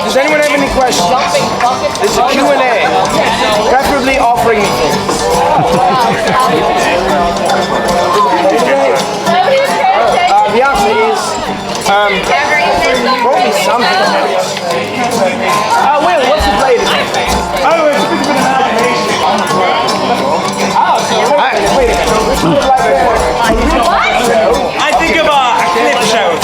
Does anyone have any questions? It's a Q&A. Preferably offering me things. The answer is probably something. Will, what's the play today? Oh, it's a bit of an amalgamation. Wait a minute. I think of a clip show.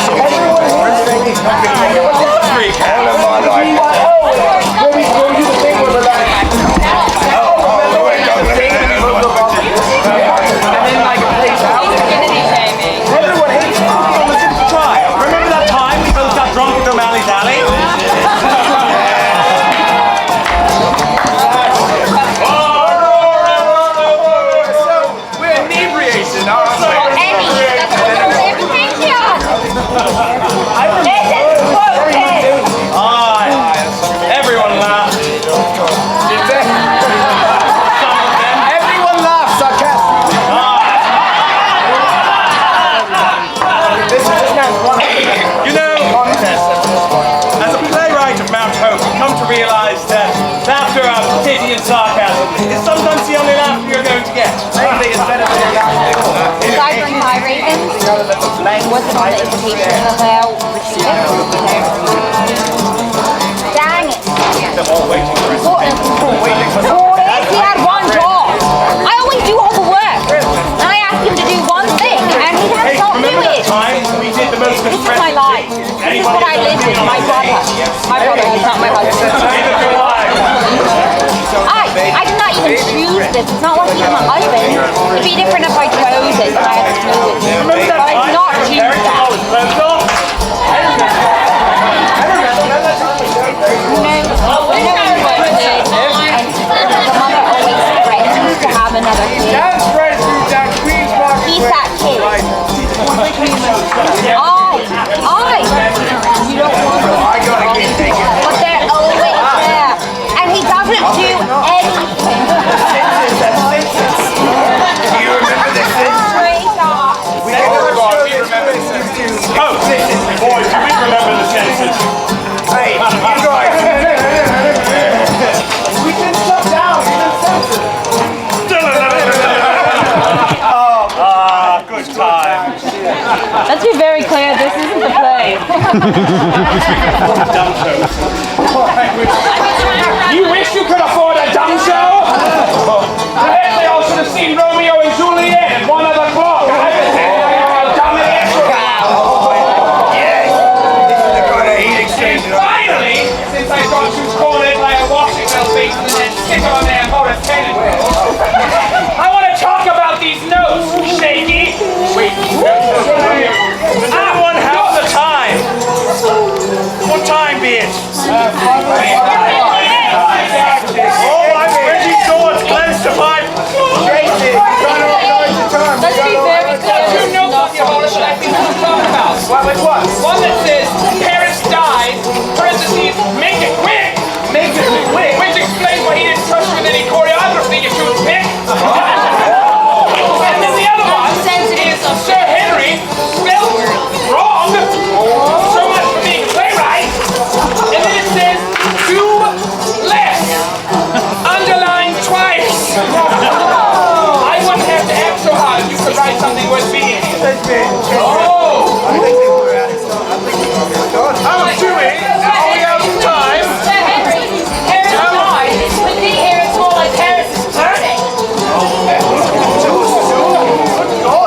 Remember that time we both got drunk at O'Malley's Alley? Everyone laughed. Everyone laughs sarcastically. This is You know, as a playwright of Mount Hope, you come to realize that laughter out of pity and sarcasm is sometimes the only laughter you're going to get. maybe it's better than Ciphering my ravens wasn't on the invitation of the hell. Dang it. They're all waiting for us. He had one job. I always do all the work. And I asked him to do one thing, and he has not do Remember that it. time we did the most This is my life. This is what I live with. My brother. My brother is not my husband. I did not even choose this. It's not like he's my husband. It'd be different if I chose it and I had to choose it. Remember that But I time did not choose Eric that. always closed off? The mother always threatens to have another kid. He's that kid. You don't want them. But they're always there. And he doesn't do anything. Oh, boys, do we remember the census? Hey, you guys. We can shut down. We can censor. Good time. Let's be very clear, this isn't the play. Dumb shows. You wish you could afford a dumb show? Perhaps they all should have seen Romeo and Juliet at 1 o'clock. Finally, since I got you cornered like a washing machine and then stick on there Horace Kennedy. I want to talk about these notes, Shaky. Wait, Everyone have the time. What time be it? Oh, I'm Reggie Swords, close to 5. Let's be very clear. two notes on the abortion I think we should talk about. Which one? One that says, parents died, parentheses, make it quick. Make it quick. Which explains why he didn't trust you with any choreography, you toothpick. And then the other one is Sir Henry spelled wrong. So much for being playwright. And then it says, do less. Underline twice. I wouldn't have to act so hard if you could write something worth being. Oh! I'm doing. Are we out of time? Sir Henry, Harris died. With me here, it's more like Harris is turning.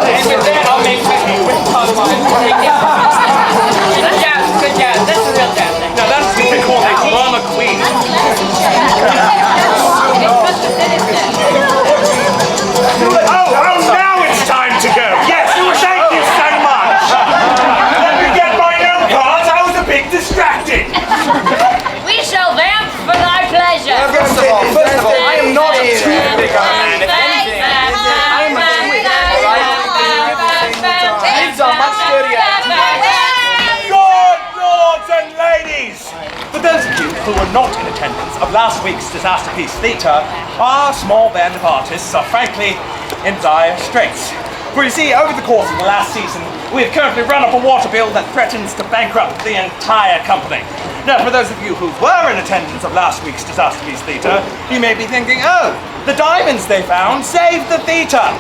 And with that, I'll make my quick punchline. Good jazz. That's a real jazz thing. Now that's what they call a drama queen. Oh, now it's time to go. Yes, thank you so much. Let me get my note cards. I was a bit distracted. We shall vamp for thy pleasure. First of all, I am not a toothpick on man. If anything, I am a twig. These are much dirtier. Good lords and ladies. For those of you who were not in attendance of last week's Disaster Piece Theatre, our small band of artists are frankly in dire straits. For you see, over the course of the last season, we've currently run up a water bill that threatens to bankrupt the entire company. Now, for those of you who were in attendance of last week's Disaster Piece Theatre, you may be thinking, oh, the diamonds they found saved the theatre.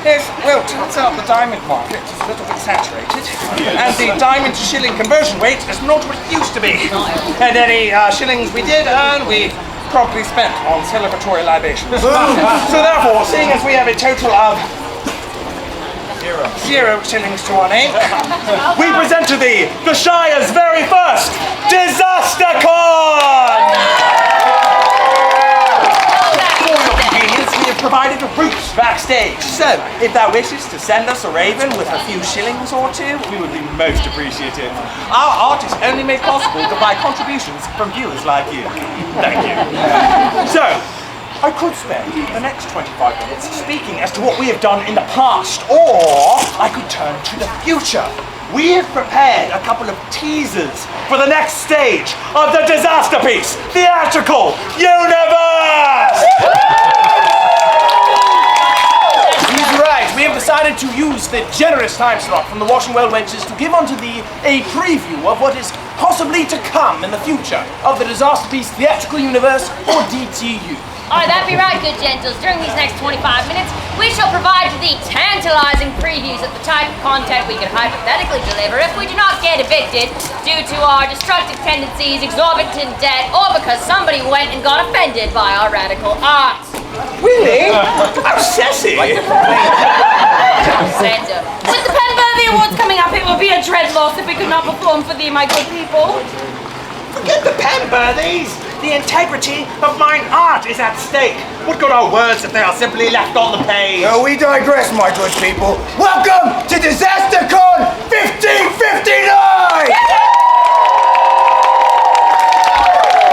Yes, well, turns out the diamond market is a little bit saturated, and the diamond to shilling conversion rate is not what it used to be. And any shillings we did earn, we promptly spent on celebratory libations. So therefore, seeing as we have a total of zero shillings to our name, we present to thee the Shire's very first Disaster Con! We have provided a route backstage, so if thou wishes to send us a raven with a few shillings or two, we would be most appreciative. Our art is only made possible by contributions from viewers like you. Thank you. So, I could spend the next 25 minutes speaking as to what we have done in the past, or I could turn to the future. We have prepared a couple of teasers for the next stage of the Disaster Piece Theatrical Universe! He's right. We have decided to use the generous time slot from the Washing Well Wenches to give unto thee a preview of what is possibly to come in the future of the Disaster Piece Theatrical Universe, or DTU. Alright, that'd be right, good gentles. During these next 25 minutes, we shall provide to thee tantalizing previews of the type of content we could hypothetically deliver if we do not get evicted due to our destructive tendencies, exorbitant debt, or because somebody went and got offended by our radical art. Really? How sassy! With the Penberthy Awards coming up, it will be a dread loss if we could not perform for thee, my good people. Forget the Penberthies! The integrity of mine art is at stake. What good are words if they are simply left on the page? No, we digress, my good people. Welcome to DisasterCon 1559!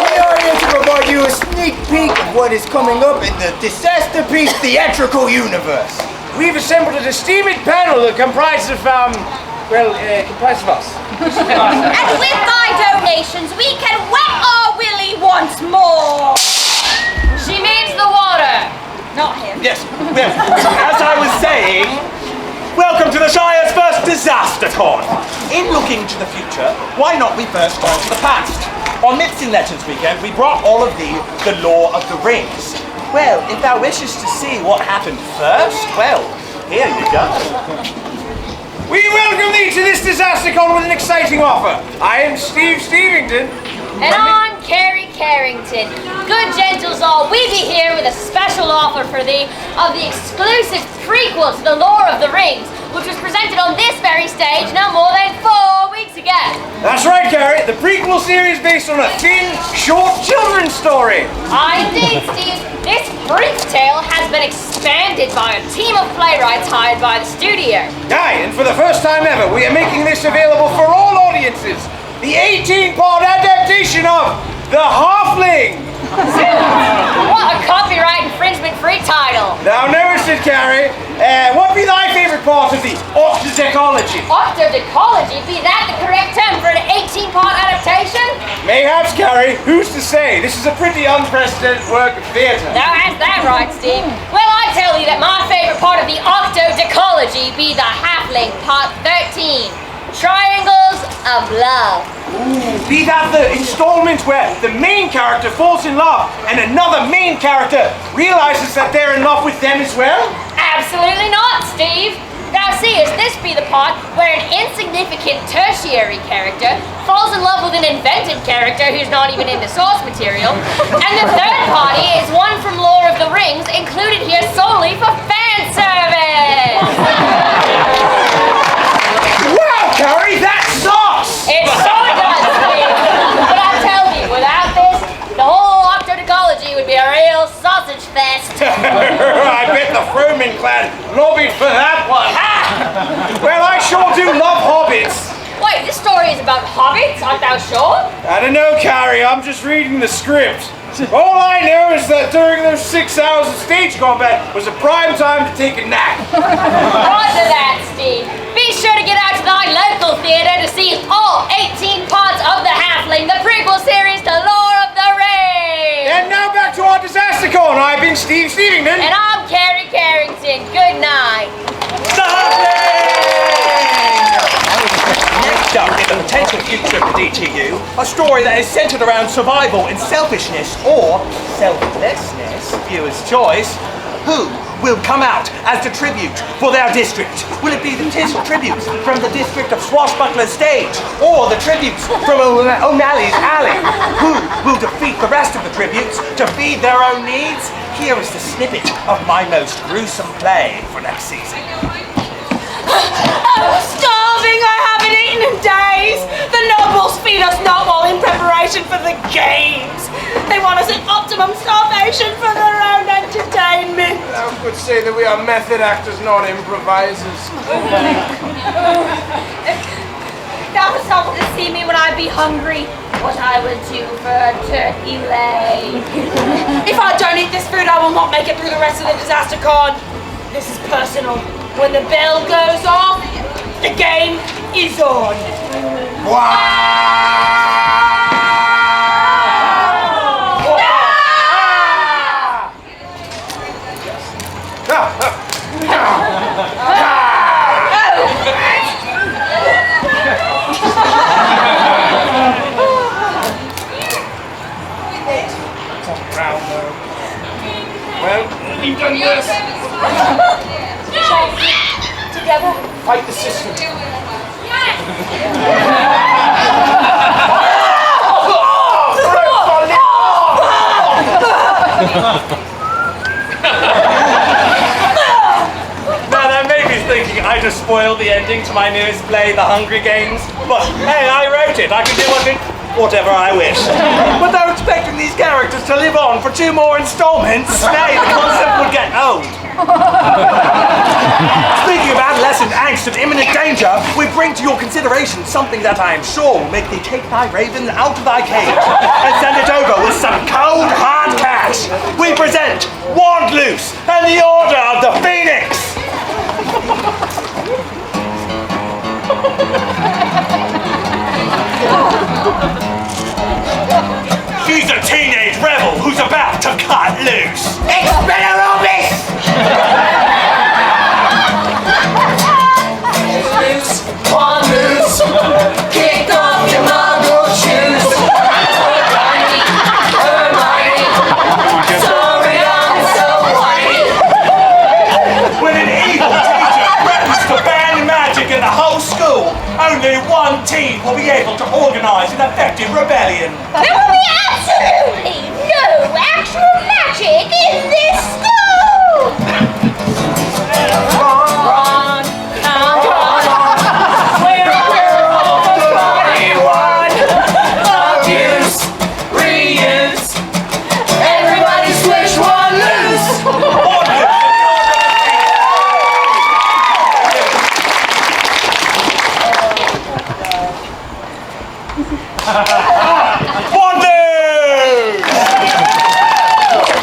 We are here to provide you a sneak peek of what is coming up in the Disaster Piece Theatrical Universe. We've assembled a esteemed panel that comprises of, comprised of us. And with thy donations, we can wet our willy once more. She means the water, not him. Yes, well, as I was saying, welcome to the Shire's first DisasterCon. In looking to the future, why not we first turn to the past? On Myths and Legends weekend, we brought all of thee the lore of the rings. Well, if thou wishes to see what happened first, well, here you go. We welcome thee to this DisasterCon with an exciting offer. I am Steve Stevington. And I'm Carrie Carrington. Good gentles all, we be here with a special offer for thee of the exclusive prequel to the Lore of the Rings, which was presented on this very stage no more than 4 weeks ago. That's right, Carrie. The prequel series based on a thin, short children's story. Indeed, Steve. This brief tale has been expanded by a team of playwrights hired by the studio. Aye, and for the first time ever, we are making this available for all audiences. The 18-part adaptation of The Halfling. What a copyright infringement-free title. Now notice it, Carrie. What be thy favourite part of the octodecology? Octodecology? Be that the correct term for an 18-part adaptation? Mayhaps, Carrie. Who's to say? This is a pretty unprecedented work of theatre. Now, that's that right, Steve. Well, I tell you that my favourite part of the octodecology be the Halfling Part 13. Triangles of Love. Ooh, be that the installment where the main character falls in love and another main character realizes that they're in love with them as well? Absolutely not, Steve. Thou seest, this be the part where an insignificant tertiary character falls in love with an invented character who's not even in the source material, and the third party is one from Lore of the Rings, included here solely for fan service. Wow, Carrie, that sucks! It sure does, Steve. But I tell you, without this, the whole octodecology would be a real sausage fest. I bet the Fromin clan lobbied for that one. Well, I sure do love hobbits. Wait, this story is about hobbits? Aren't thou sure? I don't know, Carrie. I'm just reading the script. All I know is that during those 6 hours of stage combat was a prime time to take a nap. Roger that, Steve. Be sure to get out to thy local theatre to see all 18 parts of The Halfling, the prequel series to Lore of the Rings. And now back to our DisasterCon. I've been Steve Stevington. And I'm Carrie Carrington. Good night. The Halfling! future of the DTU, a story that is centered around survival and selfishness, or selflessness, viewer's choice. Who will come out as the tribute for their district? Will it be the tributes from the district of Swashbuckler's stage, or the tributes from O'Malley's alley? Who will defeat the rest of the tributes to feed their own needs? Here is the snippet of my most gruesome play for next season. I'm starving, I haven't eaten in days. The nobles feed us not while in preparation for the games. They want us in optimum starvation for their own entertainment. I would say that we are method actors, not improvisers. That was helpful to see me when I'd be hungry. What I would do for a turkey leg. If I don't eat this food, I will not make it through the rest of the disaster con. This is personal. When the bell goes off, the game is on. Well, we've done this. Together. Fight the system. Now that maybe's thinking I just spoiled the ending to my newest play, The Hungry Games. But hey, I wrote it. I can do whatever I wish. But they're expecting these characters to live on for 2 more installments. Nay, the concept would get old. Speaking of adolescent angst and imminent danger, we bring to your consideration something that I am sure will make thee take thy raven out of thy cage and send it over with some cold hard cash. We present Wand Loose and the Order of the Phoenix. She's a teenage rebel who's about to cut loose. One loose, kick off your marble shoes. Hermione, sorry I'm so whiny. When an evil teacher threatens to ban magic in the whole school, only one team will be able to organize an effective rebellion. There will be absolutely no actual magic in this school! Abuse, reuse, everybody switch one loose.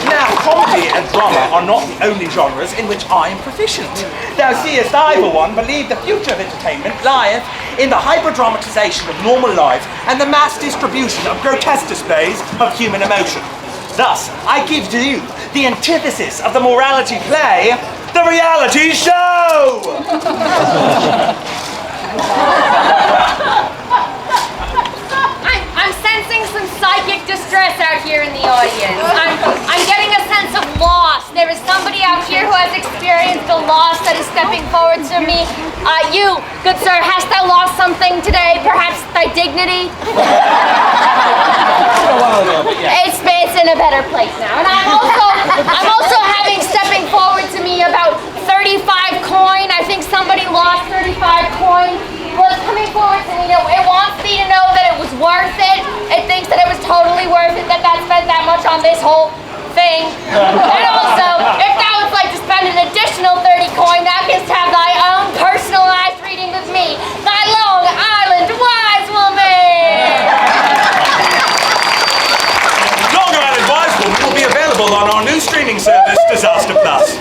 Now, comedy and drama are not the only genres in which I am proficient. Thou seest I, for one, believe the future of entertainment lieth in the hyper-dramatization of normal life and the mass distribution of grotesque displays of human emotion. Thus, I give to you the antithesis of the morality play, the reality show! I'm sensing some psychic distress out here in the audience. I'm getting a sense of loss. There is somebody out here who has experienced a loss that is stepping forward to me. You, good sir, hast thou lost something today? Perhaps thy dignity? It's in a better place now. And I'm also having stepping forward to me about 35 coin. I think somebody lost 35 coin. Was coming forward to me. It wants me to know that it was worth it. It thinks that it was totally worth it that spent that much on this whole thing. And also, if thou would like to spend an additional 30 coin, thou canst have thy own personalized reading with me, thy Long Island wise woman. Long Island Wise Woman will be available on our new streaming service, Disaster Plus.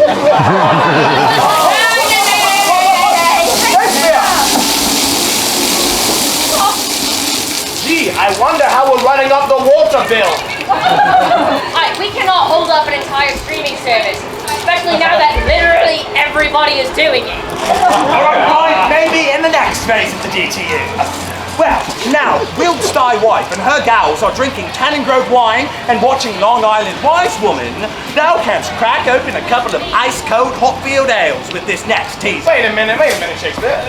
Gee, I wonder how we're running up the water bill. We cannot hold up an entire streaming service, especially now that literally everybody is doing it. All right, maybe in the next phase of the DTU. Well, now, Wildstye wife and her gals are drinking Tannengrove wine and watching Long Island Wise Woman. Thou canst crack open a couple of ice-cold Hotfield ales with this next teaser. Wait a minute, Shakespeare.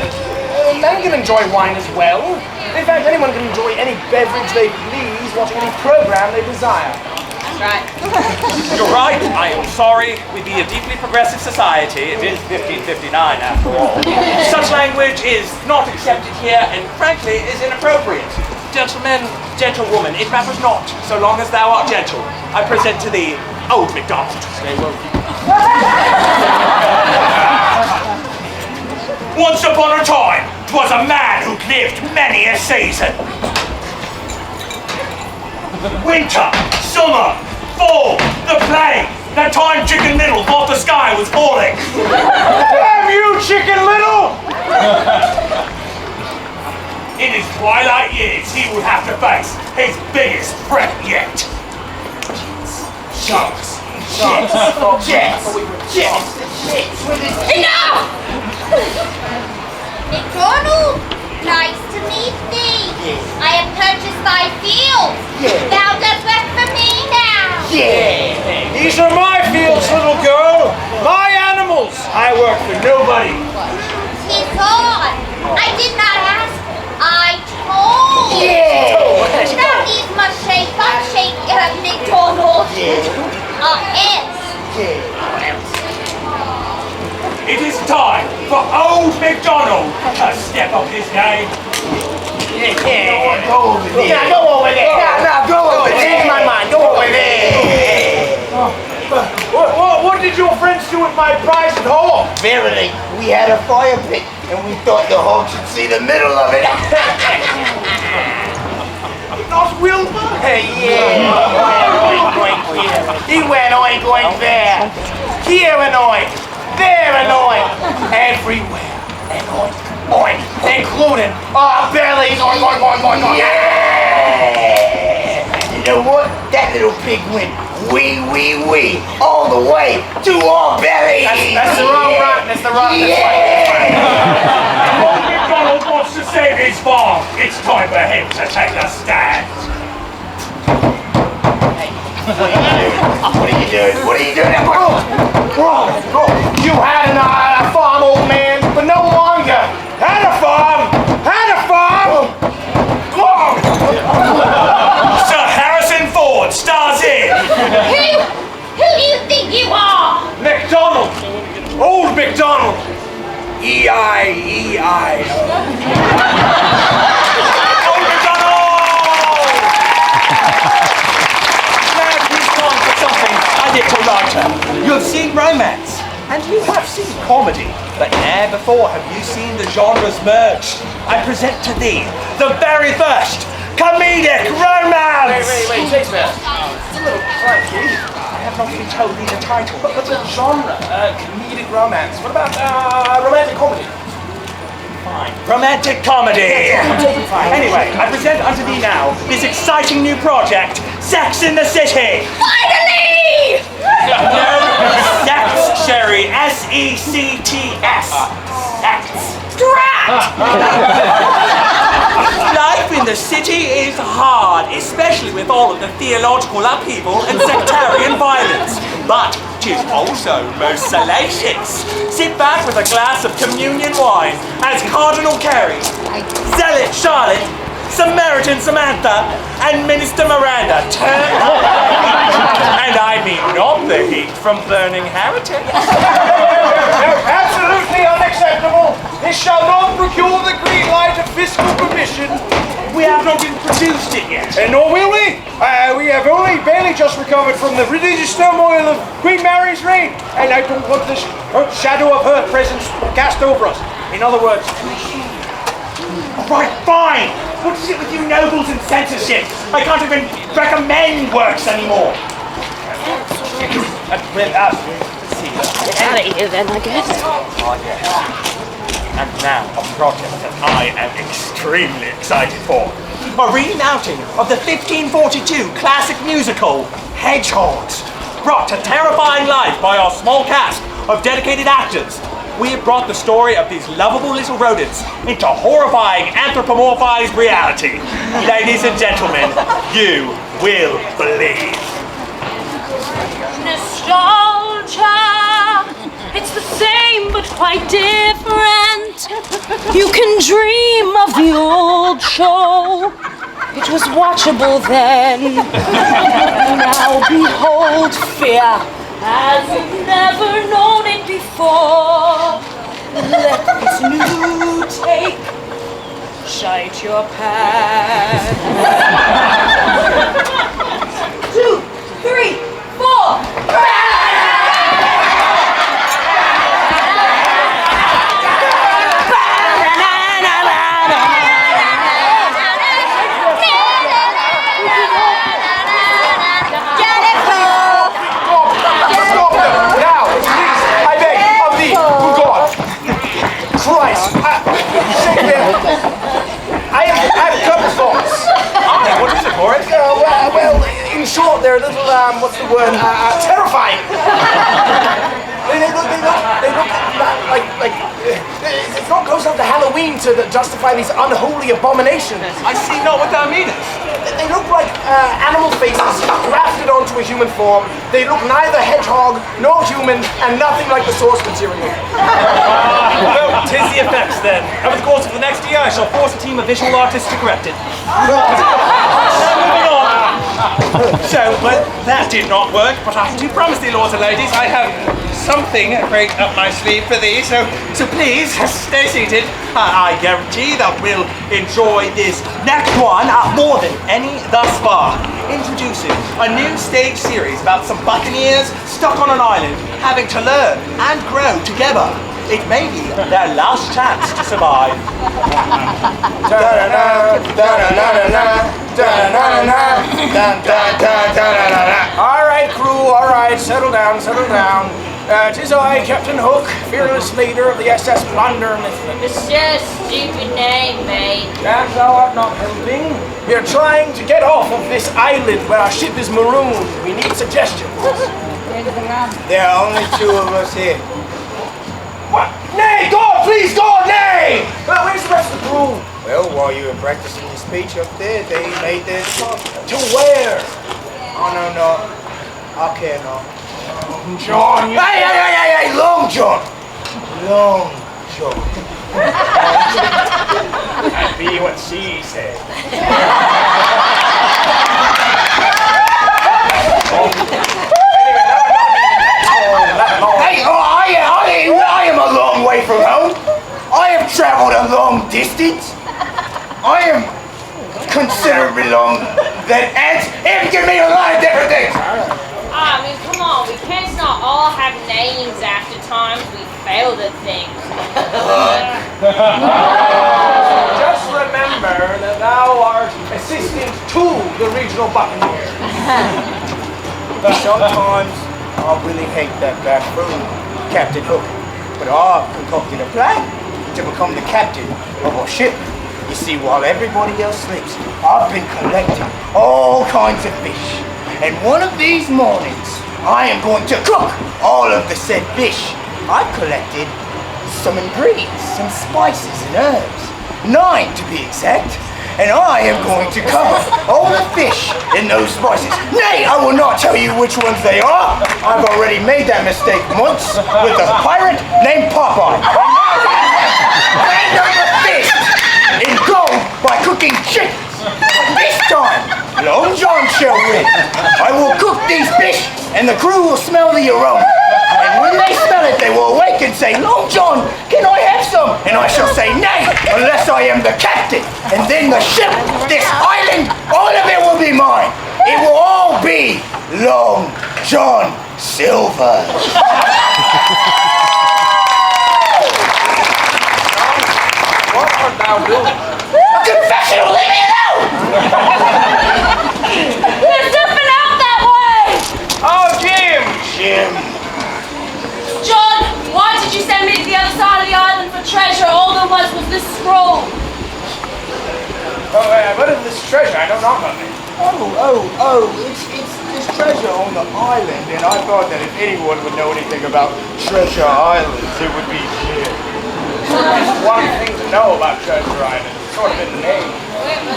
Men can enjoy wine as well. In fact, anyone can enjoy any beverage they please, watching any program they desire. Right. You're right, I am sorry. We be a deeply progressive society. It is 1559 after all. Such language is not accepted here and frankly is inappropriate. Gentlemen, gentlewoman, it matters not, so long as thou art gentle. I present to thee, old MacDonald. Stay woke. Once upon a time, 'twas a man who'd lived many a season. Winter, summer, fall, the plague, the time Chicken Little thought the sky was falling. Damn you, Chicken Little! In his twilight years, he would have to face his biggest threat yet. Sharks. Enough! McDonald, nice to meet thee. I have purchased thy fields. Thou dost work for me now. These are my fields, little girl. My animals. I work for nobody. Tis on. I did not ask. I told. Thou needs must shake, McDonald. It is time for old MacDonald to step up his game. Go over there. Yeah, go over there. Now go over there. Change my mind. Go over there. What did your friends do with my prize at home? Verily, we had a fire pit, and we thought the hog should see the middle of it. Not Wilbur? He went oink oink there. Here an oink. There an oink. Everywhere an oink oink. Including our bellies. Oink oink oink oink oink. Yeah! You know what? That little pig went wee all the way to our bellies. That's the wrong run. That's the wrong. Old MacDonald wants to save his farm. It's time for him to take a stand. What are you doing? What are you doing? You had a farm, old man, but no longer. Had a farm! Sir Harrison Ford stars in. Who do you think you are? MacDonald! Old MacDonald! E-I-E-I. Old MacDonald! Now he's gone for something a little lighter. You have seen romance, and you have seen comedy, but ne'er before have you seen the genres merged. I present to thee the very first comedic romance! Wait, Shakespeare. It's a little cranky. I have not even told thee the title. But the genre, comedic romance. What about romantic comedy? Fine. Romantic comedy! Anyway, I present unto thee now this exciting new project, Sex in the City! Finally! No, Sex, Sherry, S-E-C-T-S. Sex. Life in the city is hard, especially with all of the theological upheaval and sectarian violence. But 'tis also most salacious. Sit back with a glass of communion wine as Cardinal Carey, Zealot Charlotte, Samaritan Samantha, and Minister Miranda turn up. And I mean not the heat from burning heretics. Absolutely unacceptable! This shall not procure the green light of fiscal permission. We have not introduced it yet. And nor will we. We have only barely just recovered from the religious turmoil of Queen Mary's reign, and I don't want this shadow of her presence cast over us. In other words, Right, fine! What is it with you nobles and censorship? I can't even recommend works anymore. Out of here then, I guess. And now a project that I am extremely excited for. A remounting of the 1542 classic musical, Hedgehogs, brought to terrifying life by our small cast of dedicated actors. we have brought the story of these lovable little rodents into horrifying anthropomorphized reality. Ladies and gentlemen, you will believe. Nostalgia, it's the same but quite different. You can dream of the old show. It was watchable then. Now behold fear as you've never known it before. Let this new take shite your pants. 2, 3, 4. In short, they're a little, what's the word, terrifying. They look like, it's not close enough to Halloween to justify these unholy abominations. I see not what thou meanest. They look like animal faces grafted onto a human form. They look neither hedgehog nor human and nothing like the source material. Well, 'tis the effects then. Over the course of the next year, I shall force a team of visual artists to correct it. Moving on. So, but that did not work, but I do promise thee, lords and ladies, I have something great up my sleeve for thee, so please, stay seated. I guarantee that we'll enjoy this next one more than any thus far. Introducing a new stage series about some buccaneers stuck on an island, having to learn and grow together. It may be their last chance to survive. All right, crew, all right, settle down, settle down. 'Tis I, Captain Hook, fearless leader of the SS Plunder Mifflin. It's just a stupid name, mate. That thou art not helping. We are trying to get off of this island where our ship is marooned. We need suggestions. There are only 2 of us here. What? Nay, God, please, God, nay! Where's the rest of the crew? Well, while you were practicing your speech up there, they made their departure. To where? Oh, no. I care not. John, you... Hey, Long John! Long John. Be what she said. Hey, I am a long way from home. I have traveled a long distance. I am considerably long than ants. It can mean a lot of different things. I mean, come on, we can't not all have names after times we failed at things. Just remember that thou art assistant to the regional buccaneer. Sometimes I really hate that buffoon, Captain Hook, but I've concocted a plan to become the captain of our ship. You see, while everybody else sleeps, I've been collecting all kinds of fish. And one of these mornings, I am going to cook all of the said fish. I've collected some ingredients, some spices and herbs, 9 to be exact. And I am going to cover all the fish in those spices. Nay, I will not tell you which ones they are. I've already made that mistake once with a pirate named Popeye. Hand over fist in gold by cooking chickens. This time, Long John shall win. I will cook these fish and the crew will smell the aroma. And when they smell it, they will awake and say, Long John, can I have some? And I shall say, nay, unless I am the captain. And then the ship, this island, all of it will be mine. It will all be Long John Silver. What art thou doing? A confessional, leave me alone! They're zipping out that way! Oh, Jim! John, why did you send me to the other side of the island for treasure? All there was this scroll. What is this treasure? I know not of it. It's this treasure on the island, and I thought that if anyone would know anything about Treasure Islands, it would be here. There's one thing to know about Treasure Island. It's sort of in the name.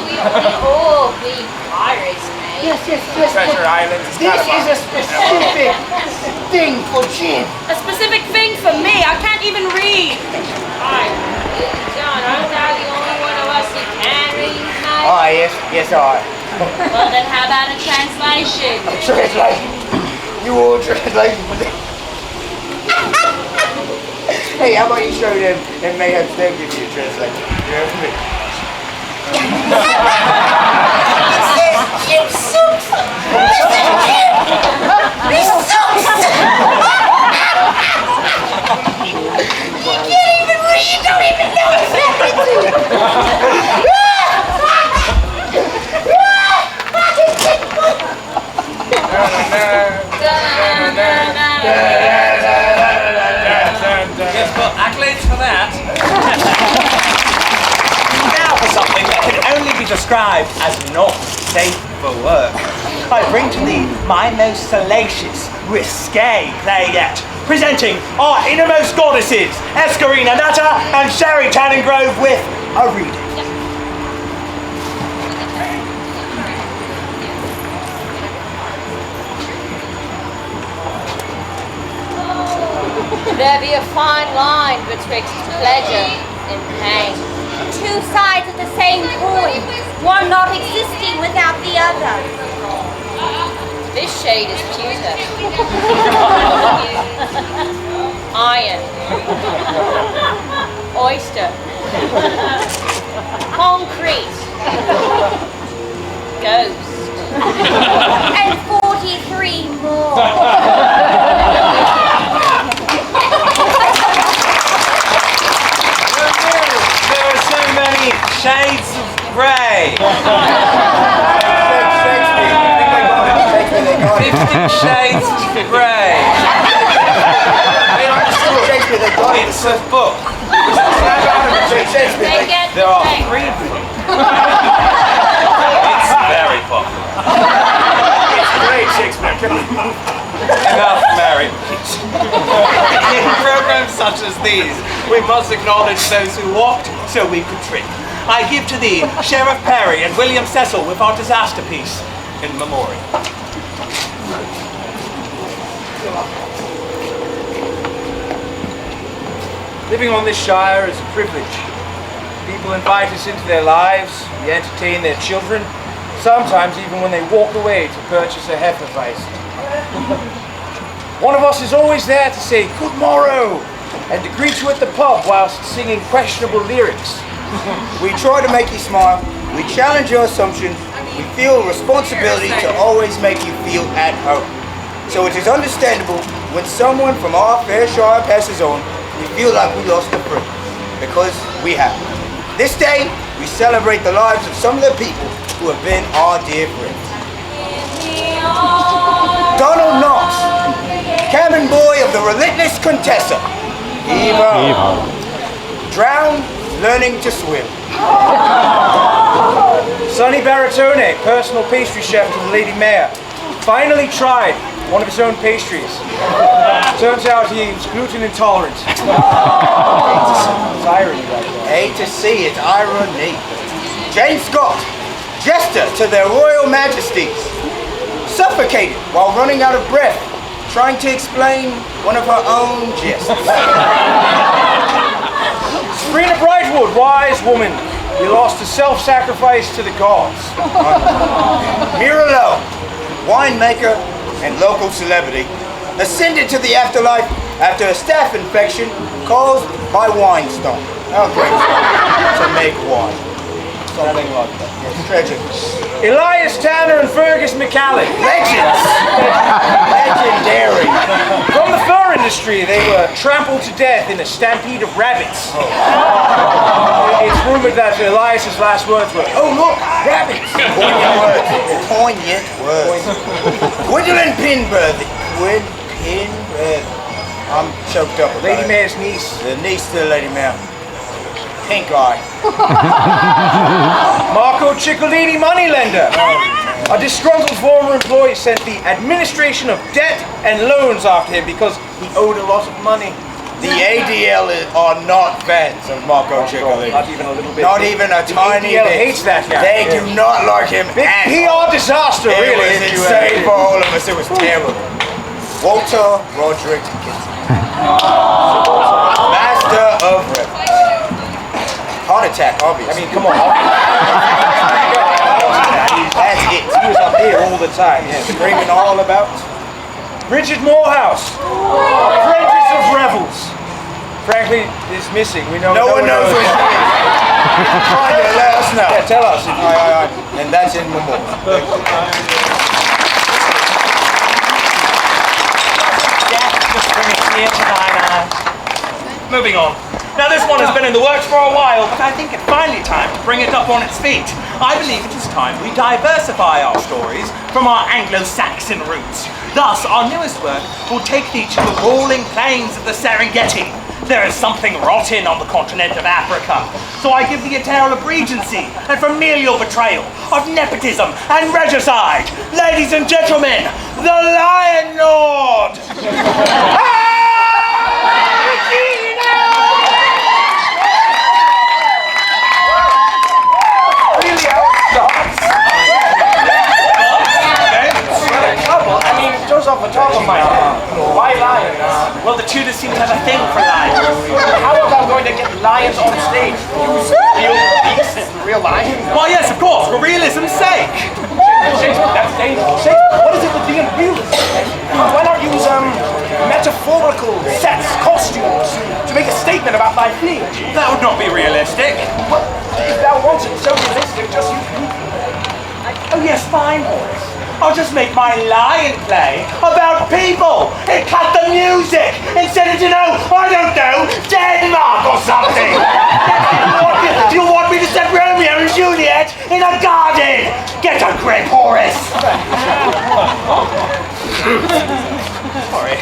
We all be pirates, mate. Yes. Treasure Island is This is a specific thing for Jim. A specific thing for me. I can't even read. Hi, John, aren't thou the only one of us who can read, mate? Ah, yes, I. Well, then how about a translation? Translation. You all translation for this. Hey, how about you show them and mayhaps they'll give you a translation. You know what I mean? Jim sucks! Listen to him! He sucks! You can't even read, you don't even know what's happening to you! Yes, well, accolades for that. Now for something that can only be described as not safe for work. I bring to thee my most salacious, risque play yet, presenting our innermost goddesses, Escarina Nutter and Sherry Tannengrove, with a reading. There be a fine line betwixt pleasure and pain. Two sides of the same coin, one not existing without the other. This shade is pewter. Iron. Oyster. Concrete. Ghost. And 43 more. There are so many shades of grey. 50 shades of grey. It's a book. They get There are the 3 books. It's very popular. It's great, Shakespeare. Enough, Mary. In programs such as these, we must acknowledge those who walked so we could trip. I give to thee Sheriff Perry and William Cecil with our disaster piece in memoriam. Living on this shire is a privilege. People invite us into their lives, we entertain their children, sometimes even when they walk away to purchase a heifer face. One of us is always there to say good morrow and to greet you at the pub whilst singing questionable lyrics. We try to make you smile, we challenge your assumptions, we feel a responsibility to always make you feel at home. So it is understandable when someone from our fair shire passes on, we feel like we lost a friend, because we have. This day, we celebrate the lives of some of the people who have been our dear friends. Donald Knox, cabin boy of the relentless Contessa. Eva. Drowned, learning to swim. Sonny Baratone, personal pastry chef to the Lady Mayor, finally tried one of his own pastries. Turns out he was gluten intolerant. It's irony right there. Hate to see it, irony. James Scott, jester to their royal majesties, suffocated while running out of breath, trying to explain one of her own jests. Sabrina Brightwood, wise woman, you lost a self-sacrifice to the gods. Mira winemaker and local celebrity, ascended to the afterlife after a staph infection caused by wine stone. To make wine. Something like that. Yes, tragic. Elias Tanner and Fergus McCallan. Legends! Legendary. From the fur industry, they were trampled to death in a stampede of rabbits. It's rumored that Elias's last words were, "Oh look, rabbits!" Poignant words. Poignant words. Gwendolyn Pinworthy. I'm choked up. Lady Mayor's niece. The niece to the Lady Mayor. pink eye. Marco Ciccolini, moneylender. A disgruntled former employee sent the administration of debt and loans after him because he owed a lot of money. The ADL are not fans of Marco Ciccolini. Not even a little bit. Not even a tiny ADL bit. hates that guy. They do not like him. Big at PR disaster, all. really. It was insane for all of us. It was terrible. Walter Roderick Kinsey. Master of Rebels. Heart attack, obviously. I mean, come on. That's it. He was up here all the time, yeah. Screaming all about. Bridget Morehouse, Apprentice of Revels. Frankly, is missing. We know No one knows where she is. Find her, let us know. Yeah, tell us. If you... Aye. And that's in memoriam. Moving on. Now this one has been in the works for a while, but I think it's finally time to bring it up on its feet. I believe it is time we diversify our stories from our Anglo-Saxon roots. Thus, our newest work will take thee to the rolling plains of the Serengeti. There is something rotten on the continent of Africa. So I give thee a tale of regency and familial betrayal, of nepotism and regicide. Ladies and gentlemen, the Lion Lord! I mean, just off the top of my head, why lions? Well, the Tudors seem to have a thing for lions. How about going to get lions on stage? Real beasts, real lions? Why, yes, of course, for realism's sake. That's dangerous. Shakespeare, what is it with being realism? Why not use metaphorical sets, costumes, to make a statement about thy fleet? That would not be realistic. Well, if thou wants it so realistic, just use Oh, yes, fine, boys. I'll just make my lion play about people and cut the music instead of, I don't know, Denmark or something. Do you want me to set Romeo and Juliet in a garden? Get a grip, Horace. Sorry.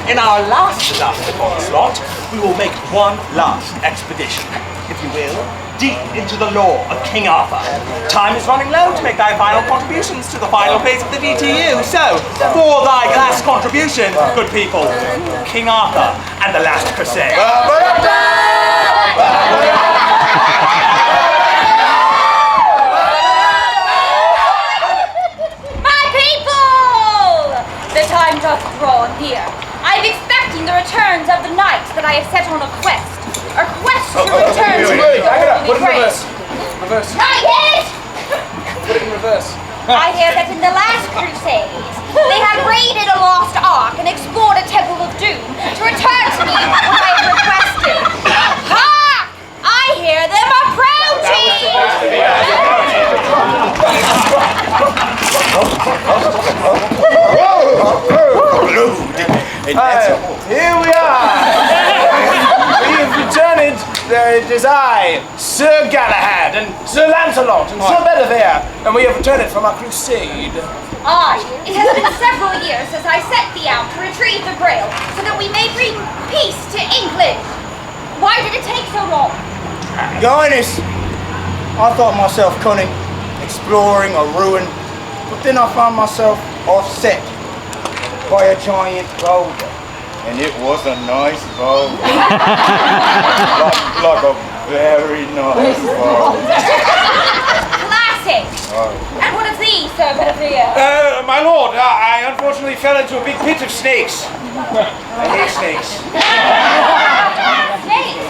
In our last disaster onslaught, we will make one last expedition, if you will, deep into the lore of King Arthur. Time is running low to make thy final contributions to the final phase of the VTU. So, for thy last contribution, good people, King Arthur and the Last Crusade. My people! The time doth draw near. I am expecting the returns of the knights that I have set on a quest. A quest to return to the Put it in great. reverse. Reverse. Not yet! Put it in reverse. I hear that in the last crusades, they had raided a lost ark and explored a temple of doom to return to me what I have requested. Ha! I hear them approaching! Here we are! We have returned. It is I, Sir Galahad, and Sir Lancelot, and Sir Bedivere, and we have returned from our crusade. Aye, it has been several years since I set thee out to retrieve the Grail, so that we may bring peace to England. Why did it take so long? Your Highness, I thought myself cunning, exploring a ruin, but then I found myself offset by a giant boulder. And it was a nice boulder. like a very nice boulder. Classic! And what of thee, Sir Bedivere? My lord, I unfortunately fell into a big pit of snakes. I hate snakes. Snakes?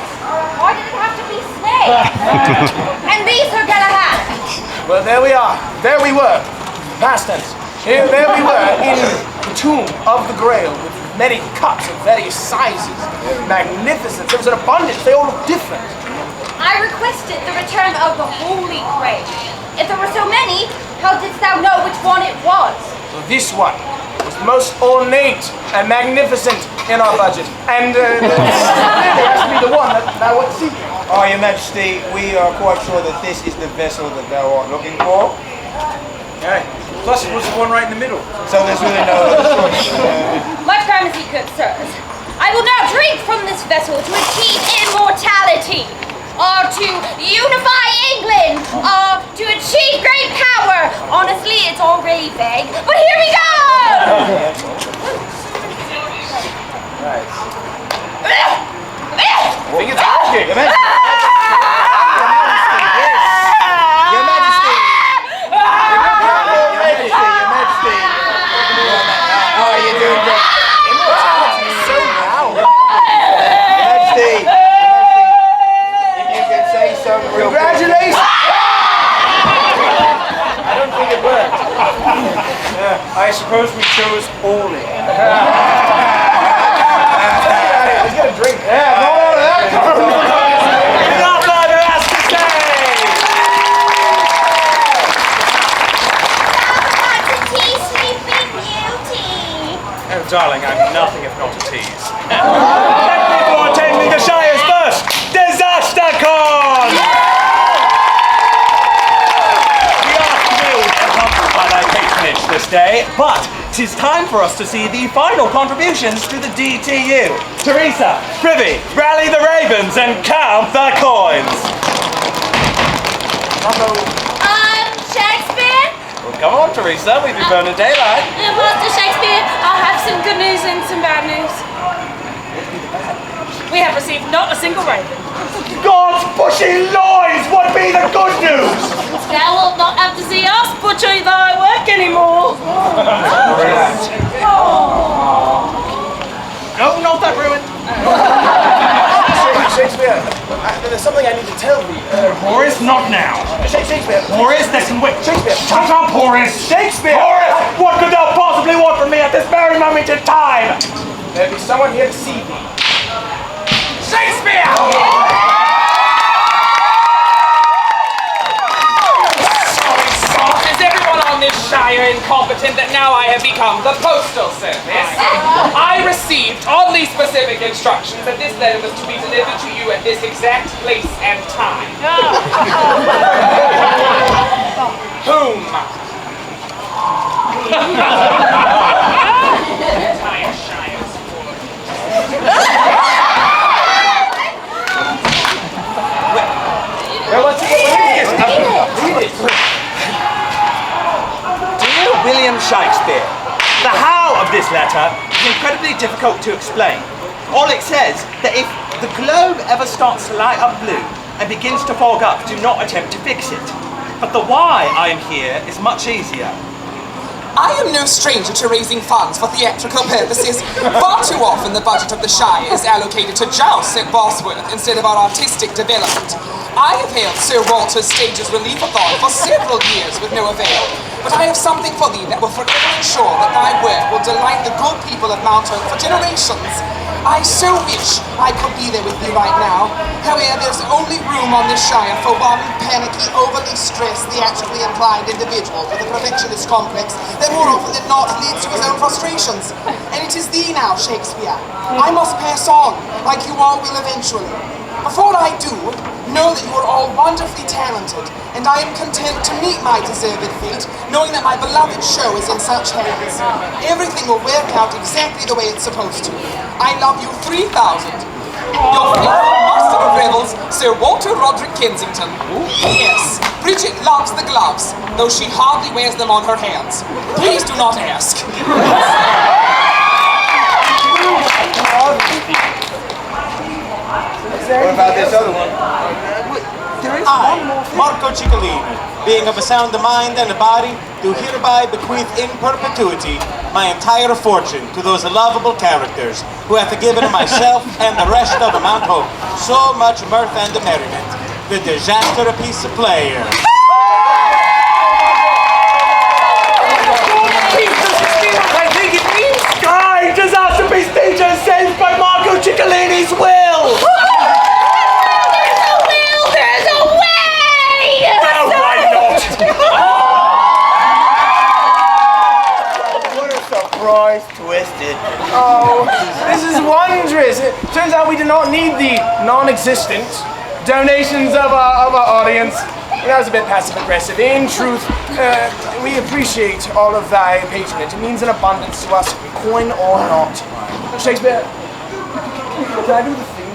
Why did it have to be snakes? And thee, Sir Galahad? Well, there we are. There we were. Past tense. There we were in the tomb of the Grail with many cups of various sizes. Magnificent. There was an abundance. They all looked different. I requested the return of the Holy Grail. If there were so many, how didst thou know which one it was? Well, this one was the most ornate and magnificent in our budget. And it has to be the one that thou art seeking. Oh, Your Majesty, we are quite sure that this is the vessel that thou art looking for. Okay. Plus, it was the one right in the middle. So there's really no other choice. Much gramercy, good sirs. I will now drink from this vessel to achieve immortality. or to unify England, or to achieve great power. Honestly, it's all really vague, but here we go! I think it's working. Your Majesty. Your Majesty. Your Majesty. Oh, you're doing great. Immortality's so loud. Your Majesty. If you could say something real quick. Congratulations! I don't think it worked. I suppose we chose poorly. He's gonna drink. Yeah, no, that. Not further has to say! Lots of tea, sleeping beauty. Oh, darling, I'm nothing if not a tease. Thank you for attending the Shire's first Disaster Con! We are thrilled and humbled by thy patronage this day, but 'tis time for us to see the final contributions to the DTU. Teresa, Privy, rally the ravens and count the coins! Shakespeare? Well, come on, Teresa, we've been burning daylight. Master Shakespeare, I have some good news and some bad news. We have received not a single raven. God's bushy lies! What be the good news? Thou wilt not have to see us butcher thy work anymore. No, not that ruined. Shakespeare, there's something I need to tell thee. Horace, not now. Shakespeare. Horace, that can wait. Shakespeare. Shut up, Horace! Shakespeare! Horace! What could thou possibly want from me at this very moment in time? There'll be someone here to see thee. Shakespeare! Is everyone on this shire incompetent that now I have become the postal service? I received oddly specific instructions that this letter was to be delivered to you at this exact place and time. Whom? Entire shire's full of Well, what's it? Read it. Dear William Shakespeare, the how of this letter is incredibly difficult to explain. All it says that if the globe ever starts to light up blue and begins to fog up, do not attempt to fix it. But the why I am here is much easier. I am no stranger to raising funds for theatrical purposes. Far too often the budget of the Shire is allocated to jousts at Bosworth instead of our artistic development. I have held Sir Walter's Stages Relief-a-thon for several years with no avail, but I have something for thee that will forever ensure that thy work will delight the good people of Mount Hope for generations. I so wish I could be there with thee right now. However, there's only room on this Shire for one panicky, overly stressed, theatrically inclined individual with a perfectionist complex that more often than not leads to his own frustrations. And it is thee now, Shakespeare. I must pass on, like you all will eventually. Before I do, know that you are all wonderfully talented, and I am content to meet my deserved fate, knowing that my beloved show is in such hands. Everything will work out exactly the way it's supposed to. I love you 3,000. Your faithful master of revels, Sir Walter Roderick Kensington. P.S. Bridget loves the gloves, though she hardly wears them on her hands. Please do not ask. What about this other one? I, Marco Ciccolini, being of a sound mind and a body, do hereby bequeath in perpetuity my entire fortune to those lovable characters who hath given myself and the rest of Mount Hope so much mirth and merriment. The Disaster Piece Player. I think it means Sky Disaster Piece Teacher saved by Marco Ciccolini's will! Surprise twisted. Oh, this is wondrous. It turns out we do not need the non-existent donations of our audience. That was a bit passive-aggressive. In truth, we appreciate all of thy patronage. It means an abundance to us, coin or not. Shakespeare, can I do the thing?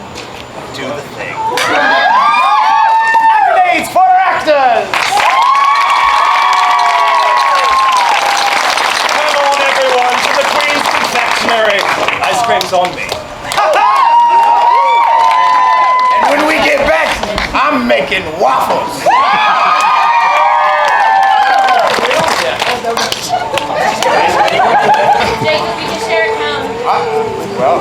Do the thing. on me. And when we get back, I'm making waffles. Jacob, we can share a pound. Well,